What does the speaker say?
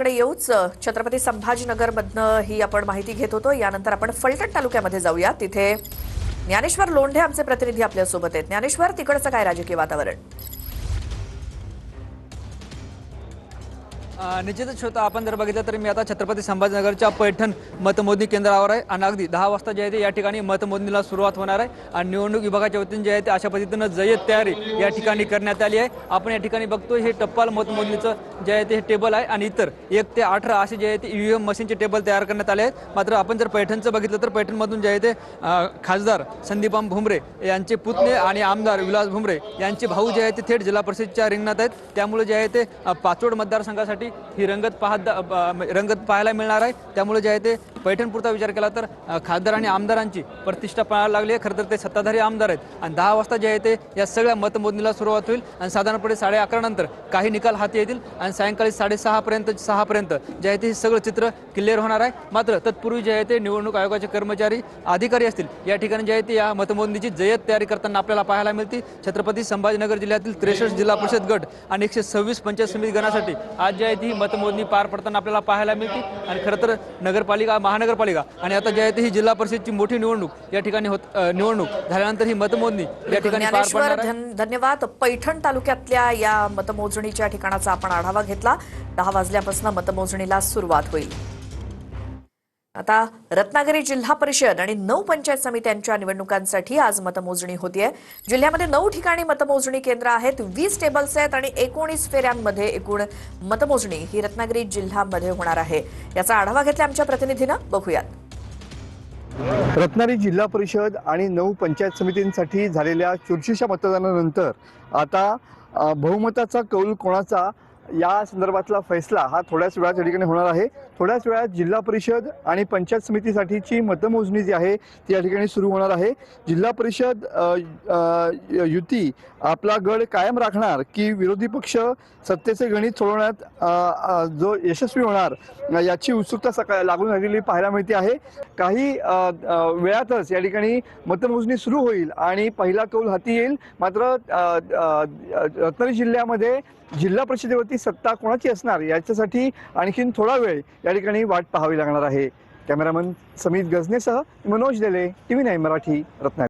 कडे येऊच छत्रपती संभाजीनगर मधनं ही आपण माहिती घेत होतो। यानंतर आपण फलटण तालुक्यामध्ये जाऊया। तिथे ज्ञानेश्वर लोंढे आमचे प्रतिनिधी आपल्या सोबत आहेत। ज्ञानेश्वर, तिकडचं काय राजकीय वातावरण? निश्चितच श्रोता, आपण जर बघितलं तर मी आता छत्रपती संभाजीनगरच्या पैठण मतमोजणी केंद्रावर आहे आणि अगदी 10 वाजता जे आहे ते या ठिकाणी मतमोजणीला सुरुवात होणार आहे आणि निवडणूक विभागाच्या वतीने जे आहे ते अशा पद्धतीनं जय्यत तयारी या ठिकाणी करण्यात आली आहे। आपण या ठिकाणी बघतोय हे टप्पाल मतमोजणीचं जे आहे ते हे टेबल आहे आणि इतर 1 ते 18 असे जे आहे ते ईव्हीएम मशीनचे टेबल तयार करण्यात आले आहेत। मात्र आपण जर पैठणचं बघितलं तर पैठणमधून जे आहे ते खासदार संदीपान भुमरे यांचे पुतणे आणि आमदार विलास भुमरे यांचे भाऊ जे आहे ते थेट जिल्हा परिषदच्या रिंगणात आहेत। त्यामुळे जे आहे ते पाचोड मतदारसंघासाठी ही रंगत पाहायला मिळणार आहे। त्यामुळे जे आहे ते पैठणपुरता विचार केला तर खासदार आणि आमदारांची प्रतिष्ठा पाहायला लागली आहे। खरं तर ते सत्ताधारी आमदार आहेत आणि 10 वाजता जे आहे ते या सगळ्या मतमोजणीला सुरुवात होईल आणि साधारणपणे 11:30 नंतर काही निकाल हाती येतील आणि सायंकाळी 6:30 पर्यंत जे आहे ते हे सगळं चित्र क्लिअर होणार आहे। मात्र तत्पूर्वी जे आहे ते निवडणूक आयोगाचे कर्मचारी अधिकारी असतील या ठिकाणी जे आहे ते या मतमोजणीची जय्यत तयारी करताना आपल्याला पाहायला मिळते। छत्रपती संभाजीनगर जिल्ह्यातील 63 जिल्हा परिषद गट आणि 126 पंचायत समिती गणासाठी आज जे आहे ती मतमोजणी पार पडताना आपल्याला पाहायला मिळते। आणि खरं तर नगरपालिका, महानगरपालिका आणि आता जे आहे ते ही जिल्हा परिषदची मोठी निवडणूक या ठिकाणी निवडणूक झाल्यानंतर ही मतमोजणी या ठिकाणी पार पडणार आहे। धन्यवाद। पैठण तालुक्यातल्या या मतमोजणीच्या ठिकाणाचा आपण आढावा घेतला। 10 वाजल्यापासून मतमोजणीला सुरुवात होईल। आता रत्नागिरी जिल्हा परिषद आणि 9 पंचायत समित्यांच्या निवडणुकांसाठी आज मतमोजणी होतीये। जिल्ह्यामध्ये 9 ठिकाणी मतमोजणी केंद्र आहेत, 20 टेबल्स आहेत आणि 19 फेऱ्यांमध्ये एकूण मतमोजणी ही रत्नागिरी जिल्ह्यामध्ये होणार आहे। याचा आढावा घेतला आमच्या प्रतिनिधीनं, बघूयात। रत्नागिरी जिल्हा परिषद आणि 9 पंचायत समितींसाठी झालेल्या चुरशीच्या मतदानानंतर आता बहुमताचा कौल कोणाचा या संदर्भातला फैसला हा थोड्याच वेळात या ठिकाणी होणार आहे। थोड्याच वेळात जिल्हा परिषद आणि पंचायत समितीसाठीची मतमोजणी जी आहे ती या ठिकाणी सुरू होणार आहे। जिल्हा परिषद युती आपला गड कायम राखणार की विरोधी पक्ष सत्तेचे गणित सोडवण्यात जो यशस्वी होणार याची उत्सुकता लागून राहिलेली पाहायला मिळते आहे। काही वेळातच या ठिकाणी मतमोजणी सुरू होईल आणि पहिला कौल हाती येईल। मात्र रत्नागिरी जिल्ह्यामध्ये जिल्हा परिषदेवरती सत्ता कोणाची असणार याच्यासाठी आणखीन थोडा वेळ या ठिकाणी वाट पाहावी लागणार आहे। कॅमेरामन समीत गजनेसह मनोज देले, TV9 मराठी, रत्नागिरी।